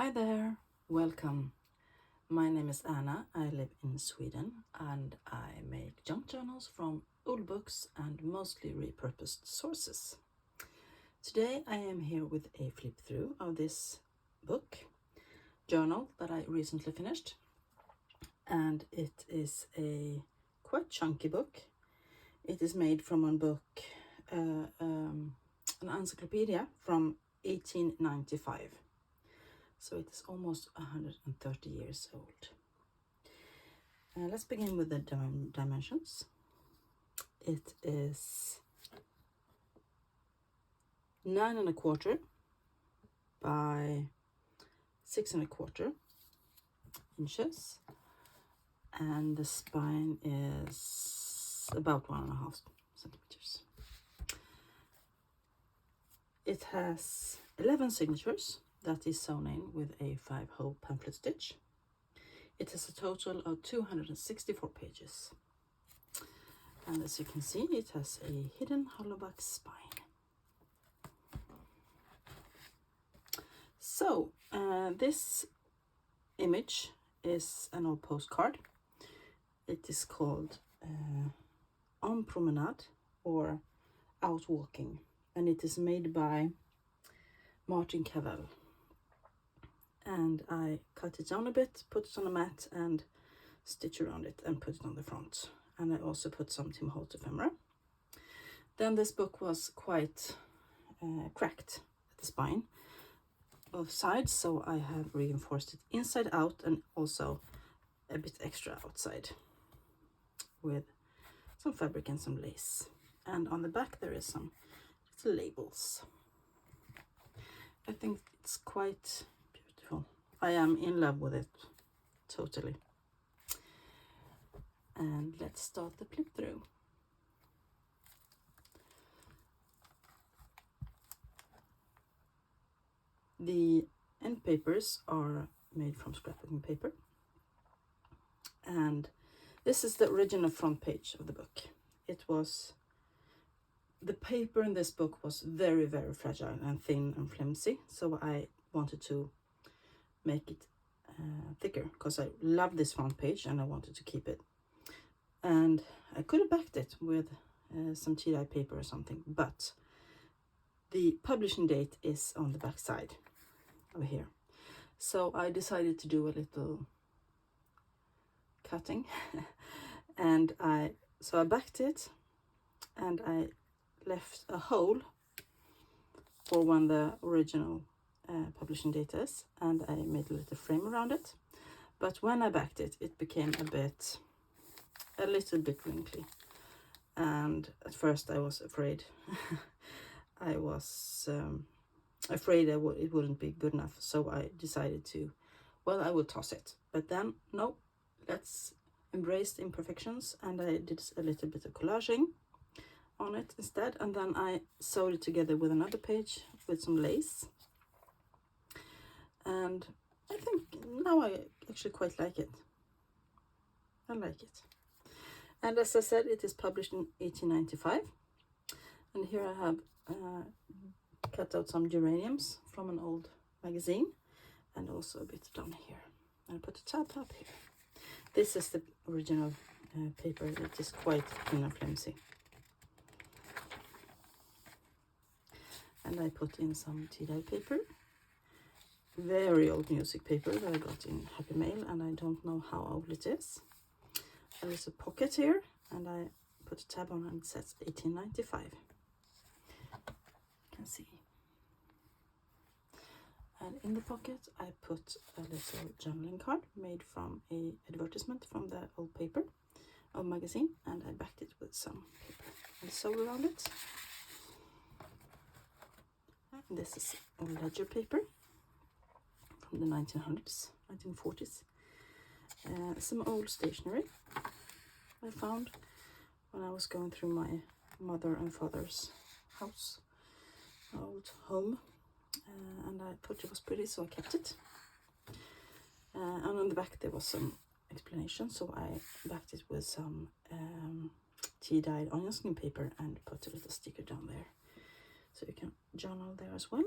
Hi there, welcome. My name is Anna. I live in Sweden and I make junk journals from old books and mostly repurposed sources. Today I am here with a flip through of this book journal that I recently finished, and it is a quite chunky book. It is made from a book, an encyclopedia from 1895. So it is almost 130 years old. Let's begin with the dimensions. It is 9¼ by 6¼ inches, and the spine is about 1.5 centimeters. It has 11 signatures that is sewn in with a 5-hole pamphlet stitch. It has a total of 264 pages. And as you can see, it has a hidden hollowback spine. So, this image is an old postcard. It is called On Promenade, or Out Walking, and it is made by Martin Cavell. And I cut it down a bit, put it on a mat and stitch around it and put it on the front. And I also put some Tim Holt ephemera. Then this book was quite cracked at the spine, both sides, so I have reinforced it inside out and also a bit extra outside with some fabric and some lace. And on the back there is some little labels. I think it's quite beautiful. I am in love with it, totally. And let's start the flip through. The end papers are made from scrapbooking paper, and this is the original front page of the book. The paper in this book was very, very fragile and thin and flimsy, so I wanted to make it thicker because I love this front page and I wanted to keep it. And I could have backed it with some tie-dye paper or something, but the publishing date is on the back side over here. So I decided to do a little cutting and I backed it and I left a hole for when the original publishing date is, and I made a little frame around it. But when I backed it, it became a little bit wrinkly, and at first I was afraid. I was afraid it wouldn't be good enough, so I decided I will toss it. But then, no, let's embrace the imperfections, and I did a little bit of collaging on it instead, and then I sewed it together with another page with some lace. And I think now I actually quite like it. I like it. And as I said, it is published in 1895. And here I have cut out some geraniums from an old magazine, and also a bit down here. And I put a tab up here. This is the original paper. It is quite thin and flimsy. And I put in some tie-dye paper. Very old music paper that I got in Happy Mail, and I don't know how old it is. There is a pocket here, and I put a tab on, and it says 1895. You can see. And in the pocket I put a little journaling card made from a advertisement from the old paper of magazine, and I backed it with some paper and sewed around it. And this is a ledger paper from the 1940s. Some old stationery I found when I was going through my mother and father's house, old home, and I thought it was pretty, so I kept it. And on the back there was some explanation, so I backed it with some tea-dyed onion skin paper and put a little sticker down there, so you can journal there as well.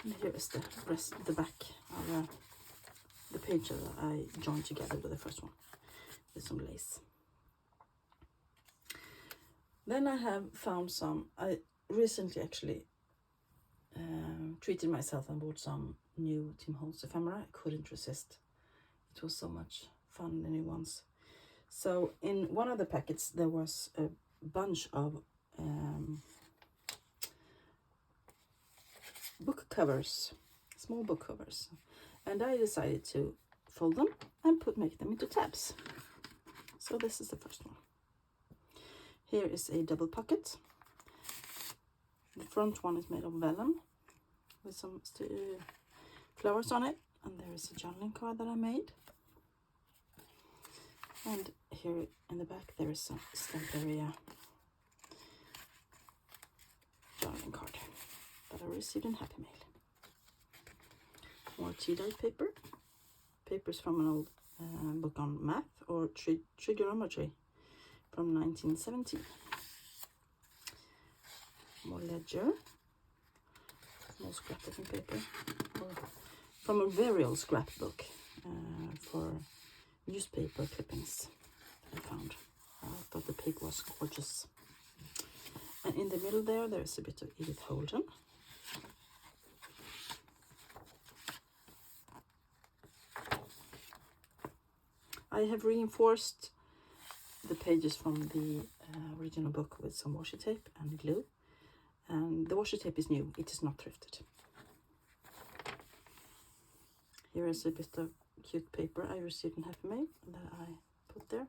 And here is the rest, the back of the page that I joined together with the first one with some lace. Then I have found some, I recently actually treated myself and bought some new Tim Holtz ephemera. I couldn't resist. It was so much fun, the new ones. So in one of the packets there was a bunch of book covers, small book covers, and I decided to fold them and make them into tabs. So this is the first one. Here is a double pocket. The front one is made of vellum with some flowers on it, and there is a journaling card that I made. And here in the back there is some Stamperia journaling card that I received in Happy Mail. More tea-dyed paper. Papers from an old book on math or trigonometry from 1917. More ledger. More scrapbooking paper. From a very old scrapbook for newspaper clippings that I found. I thought the paper was gorgeous. And in the middle there is a bit of Edith Holden. I have reinforced the pages from the original book with some washi tape and glue. And the washi tape is new, it is not thrifted. Here is a bit of cute paper I received in Happy Mail that I put there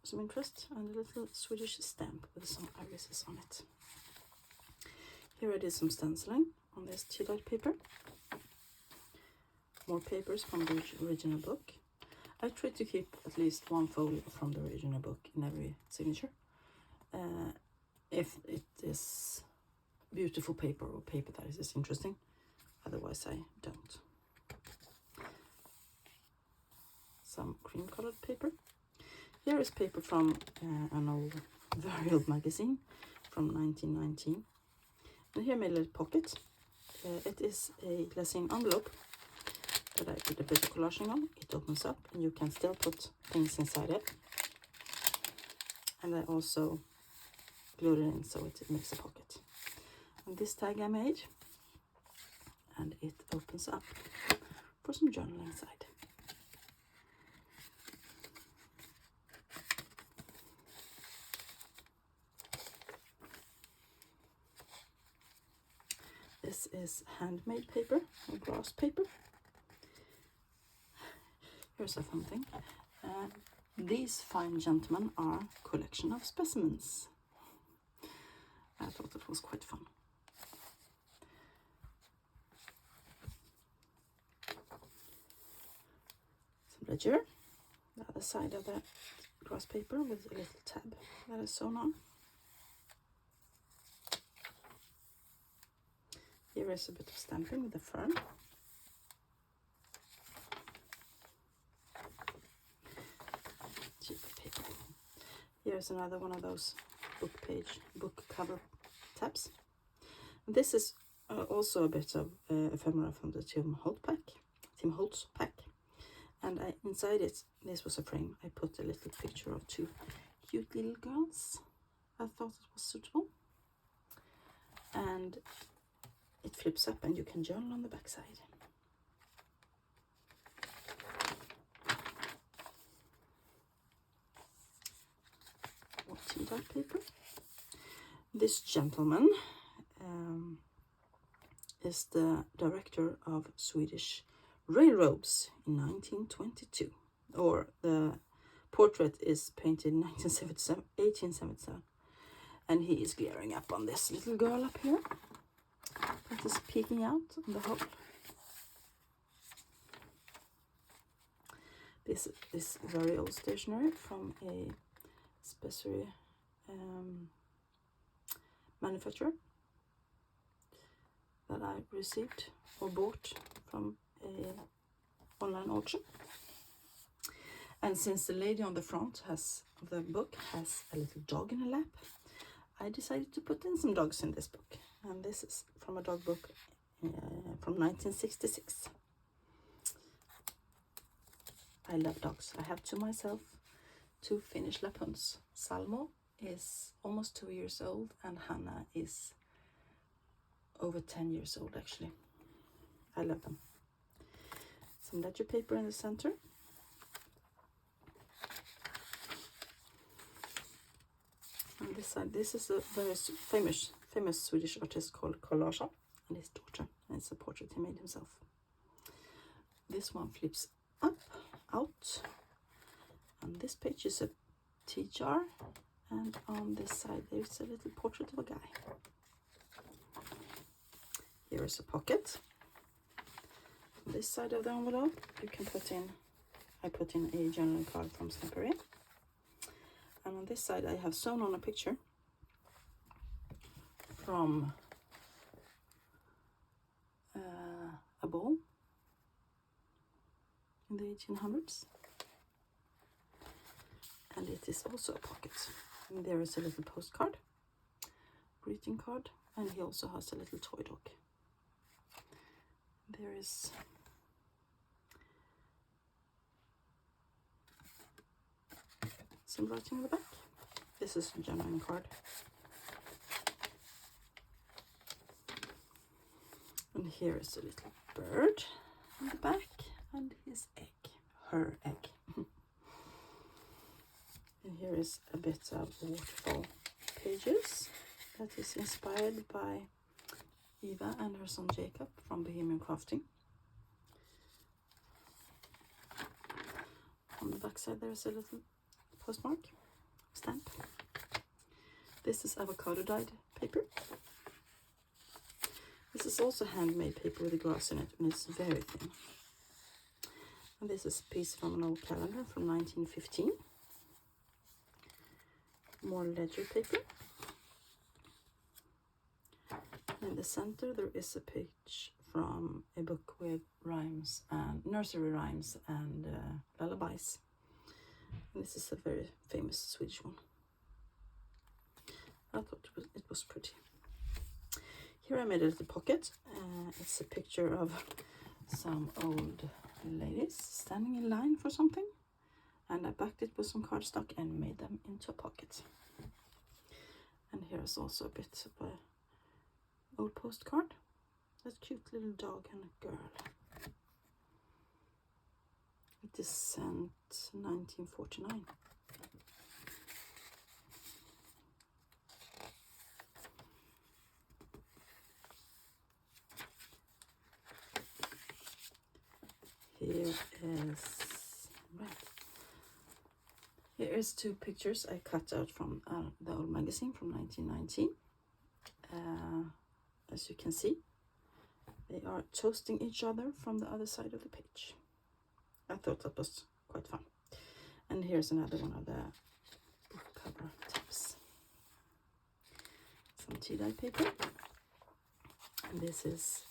for some interest, and a little Swedish stamp with some irises on it. Here I did some stenciling on this tea-dyed paper. More papers from the original book. I try to keep at least one folio from the original book in every signature. If it is beautiful paper or paper that is interesting, otherwise I don't. Some cream colored paper. Here is paper from an old, very old magazine from 1919. And here I made a little pocket. It is a glassine envelope that I did a bit of collaging on. It opens up and you can still put things inside it. And I also glued it in so it makes a pocket. And this tag I made, and it opens up for some journaling inside. This is handmade paper, or grass paper. Here's a fun thing. These fine gentlemen are a collection of specimens. I thought it was quite fun. Some ledger. The other side of the grass paper with a little tab that is sewn on. Here is a bit of stamping with a fern. Cheap paper. Here's another one of those book cover tabs. This is also a bit of ephemera from the Tim Holtz pack. And inside it, this was a frame. I put a little picture of two cute little girls. I thought it was suitable. And it flips up and you can journal on the back side. More tea-dyed paper. This gentleman is the director of Swedish railroads in 1922. Or the portrait is painted in 1877. And he is glaring up on this little girl up here that is peeking out in the hole. This is very old stationery from a specialty manufacturer that I received or bought from a online auction. And since the lady on the front of the book has a little dog in her lap, I decided to put in some dogs in this book. And this is from a dog book from 1966. I love dogs. I have to myself 2 Finnish Lapphunds. Salmo is almost 2 years old and Hannah is over 10 years old actually. I love them. Some ledger paper in the center. On this side, this is a very famous Swedish artist called Carl Larsson and his daughter, and it's a portrait he made himself. This one flips out, and this page is a tea jar, and on this side there's a little portrait of a guy. Here is a pocket. On this side of the envelope you can put in, I put in a journaling card from Snappery. And on this side I have sewn on a picture from a ball in the 1800s. And it is also a pocket. And there is a little postcard, greeting card, and he also has a little toy dog. There is some writing on the back. This is a journaling card. And here is a little bird on the back and his egg, her egg. And here is a bit of waterfall pages that is inspired by Eva and her son Jacob from Bohemian Crafting. On the back side there is a little postmark, stamp. This is avocado dyed paper. This is also handmade paper with the grass in it, and it's very thin. And this is a piece from an old calendar from 1915. More ledger paper. In the center there is a page from a book with rhymes and nursery rhymes and lullabies. And this is a very famous Swedish one. I thought it was pretty. Here I made a little pocket. It's a picture of some old ladies standing in line for something. And I backed it with some cardstock and made them into a pocket. And here's also a bit of a old postcard. That cute little dog and a girl. It is sent 1949. Here is 2 pictures I cut out from the old magazine from 1919. As you can see, they are toasting each other from the other side of the page. I thought that was quite fun. And here's another one of the book cover tips. Some tea-dye paper. And this is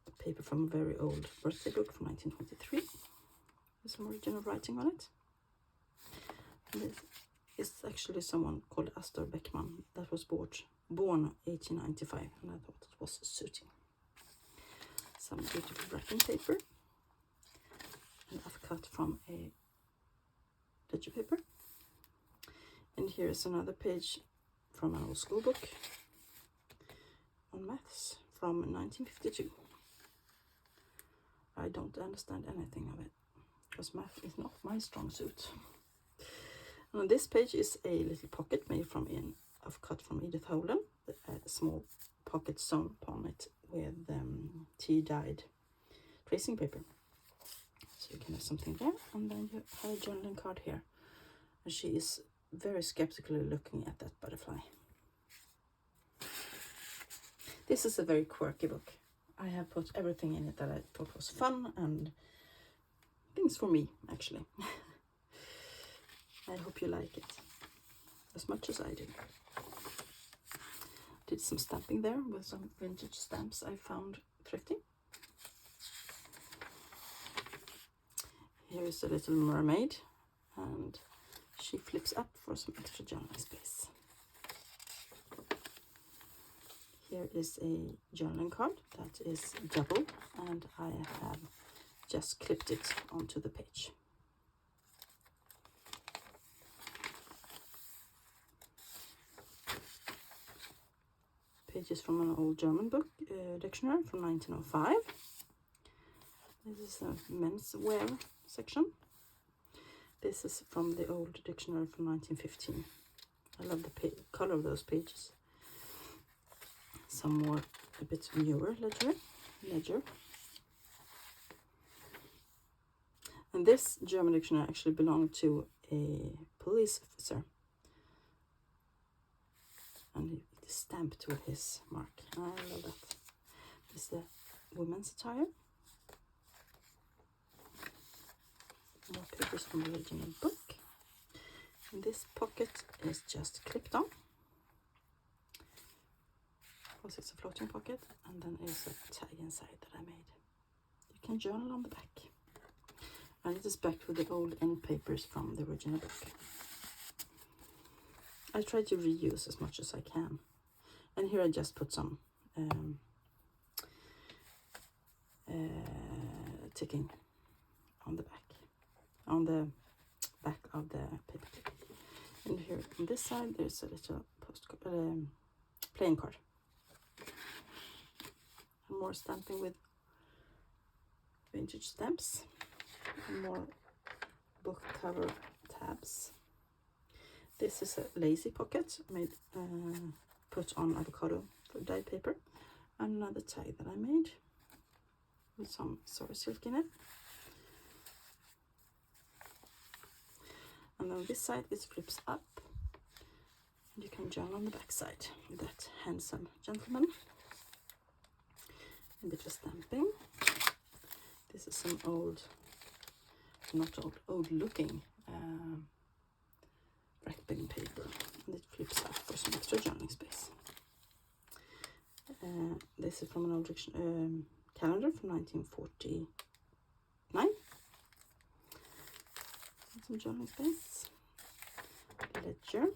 a paper from a very old birthday book from 1923. With some original writing on it. And this is actually someone called Astor Beckman that was born 1895, and I thought it was suiting. Some beautiful wrapping paper, and I've cut from a ledger paper. And here is another page from an old school book on maths from 1952. I don't understand anything of it because math is not my strong suit. And on this page is a little pocket made from I've cut from Edith Holden, a small pocket sewn upon it with tea-dyed tracing paper. So you can have something there, and then you have a journaling card here. And she is very skeptically looking at that butterfly. This is a very quirky book. I have put everything in it that I thought was fun and things for me, actually. I hope you like it as much as I do. Did some stamping there with some vintage stamps I found thrifty. Here is a little mermaid, and she flips up for some extra journaling space. Here is a journaling card that is double, and I have just clipped it onto the page. Pages from an old German book dictionary from 1905. This is the menswear section. This is from the old dictionary from 1915. I love the color of those pages. Some more, a bit newer ledger. And this German dictionary actually belonged to a police officer. And it is stamped with his mark. I love that. This is the women's attire. More pages from the original book. And this pocket is just clipped on. Because it's a floating pocket. And then there's a tag inside that I made. You can journal on the back. And it is backed with the old end papers from the original book. I try to reuse as much as I can. And here I just put some ticking on the back. On the back of the paper clip. And here on this side there's a little playing card. And more stamping with vintage stamps. And more book cover tabs. This is a lacy pocket made put on avocado for dyed paper, and another tag that I made with some sorry silk in it. And on this side it flips up, and you can journal on the back side with that handsome gentleman. A bit of stamping. This is some old, not old looking wrapping paper, and it flips up for some extra journaling space. This is from an old calendar from 1949. Some journaling space. Ledger.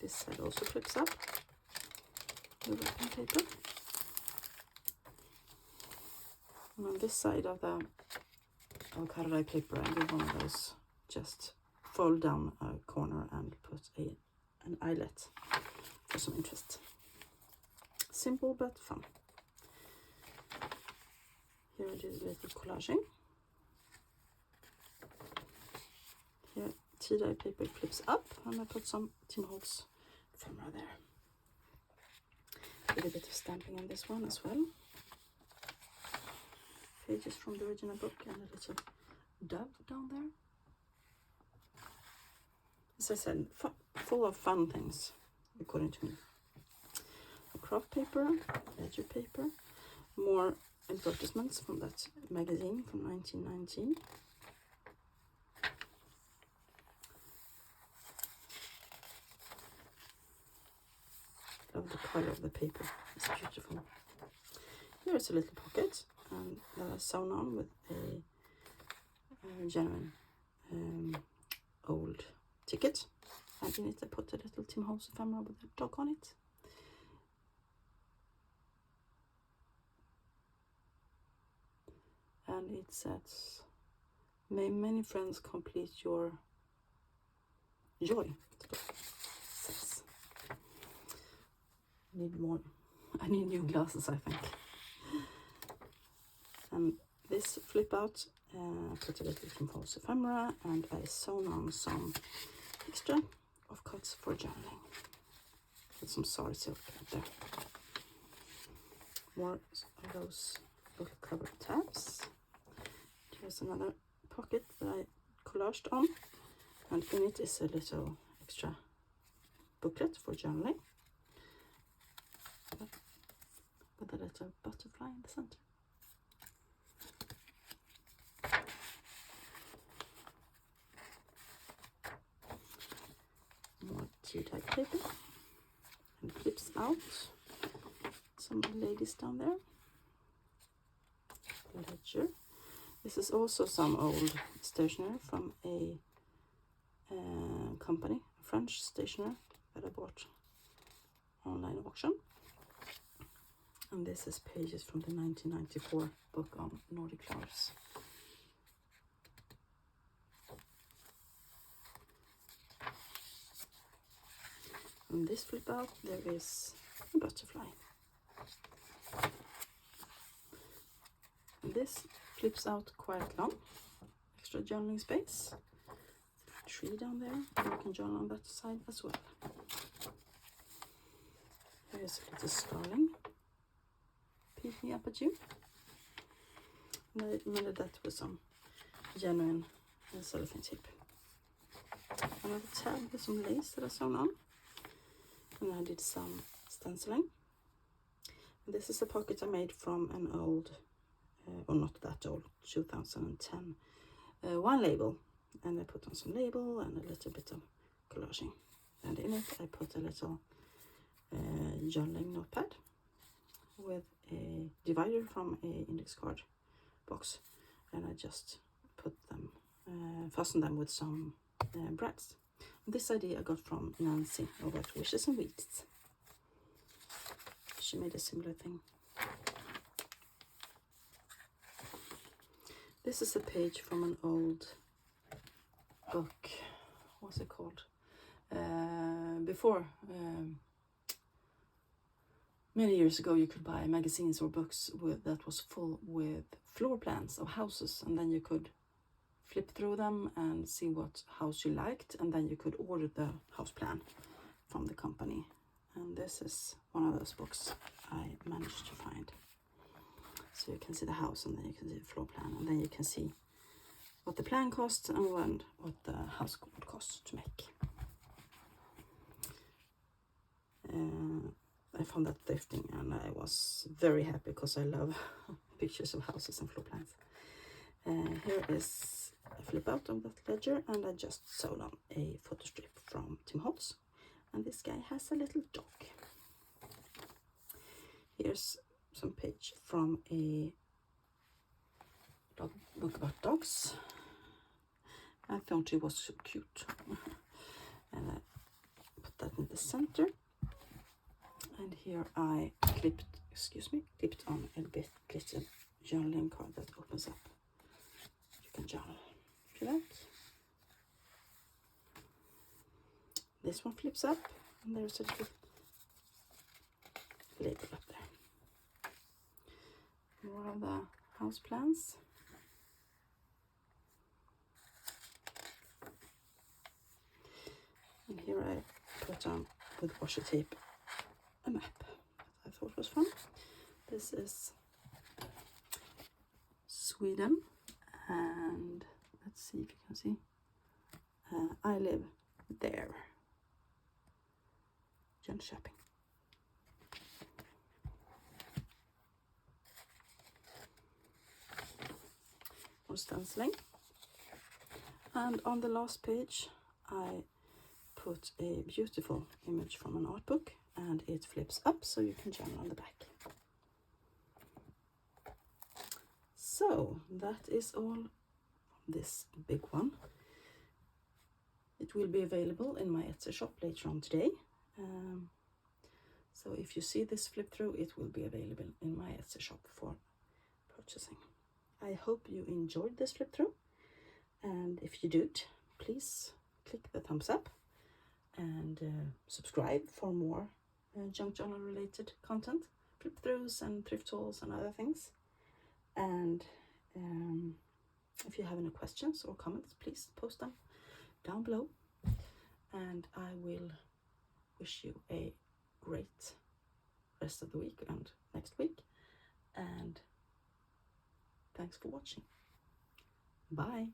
This side also flips up. The wrapping paper. And on this side of the avocado paper, I did one of those. Just fold down a corner and put an eyelet for some interest. Simple but fun. Here I did a little collaging. Here tea-dye paper flips up, and I put some Tim Holtz ephemera there. Did a bit of stamping on this one as well. Pages from the original book and a little dove down there. As I said, full of fun things, according to me. A craft paper, ledger paper, more advertisements from that magazine from 1919. Love the color of the paper, it's beautiful. Here is a little pocket, and that is sewn on with a genuine old ticket. And in it I put a little Tim Holtz ephemera with a dog on it. And it says, "May many friends complete your joy." It says. I need new glasses, I think. And this flip out, put a little Tim Holtz ephemera, and I sewn on some extra of cuts for journaling with some sorry silk right there. More of those book cover tabs. Here's another pocket that I collaged on, and in it is a little extra booklet for journaling with a little butterfly in the center. More tea-dye paper, and flips out. Some ladies down there. Ledger. This is also some old stationery from a company, a French stationer that I bought online auction. And this is pages from the 1994 book on Nordic flowers. On this flip out there is a butterfly. And this flips out quite long, extra journaling space. Tree down there, and you can journal on that side as well. Here's a little starling peeking up at you. And I made that with some genuine cellophane tape. Another tab with some lace that I sewn on. And I did some stenciling. And this is a pocket I made from an old, or not that old, 2010 wine label. And I put on some label and a little bit of collaging. And in it I put a little journaling notepad with a divider from a index card box. And I just put them, fasten them with some brads. This idea I got from Nancy over at Wishes and Weeds. She made a similar thing. This is a page from an old book. What's it called? Before, many years ago, you could buy magazines or books that was full with floor plans of houses, and then you could flip through them and see what house you liked, and then you could order the house plan from the company. And this is one of those books I managed to find. So you can see the house, and then you can see the floor plan, and then you can see what the plan costs and what the house would cost to make. I found that thrifting, and I was very happy because I love pictures of houses and floor plans. Here is a flip out of that ledger, and I just sewed on a photo strip from Tim Holtz. And this guy has a little dog. Here's some page from a dog book about dogs. I thought it was so cute. And I put that in the center. And here I clipped on a bit little journaling card that opens up. You can journal if you like. This one flips up, and there's a little label up there. More of the house plans. And here I put on with washi tape a map that I thought was fun. This is Sweden, and let's see if you can see. I live there. Jönköping. More stenciling. And on the last page I put a beautiful image from an art book, and it flips up so you can journal on the back. So that is all from this big one. It will be available in my Etsy shop later on today. So if you see this flip through, it will be available in my Etsy shop for purchasing. I hope you enjoyed this flip through, and if you did, please click the thumbs up and subscribe for more junk journal related content, flip throughs and thrift hauls and other things. And if you have any questions or comments, please post them down below, and I will wish you a great rest of the week and next week, and thanks for watching. Bye.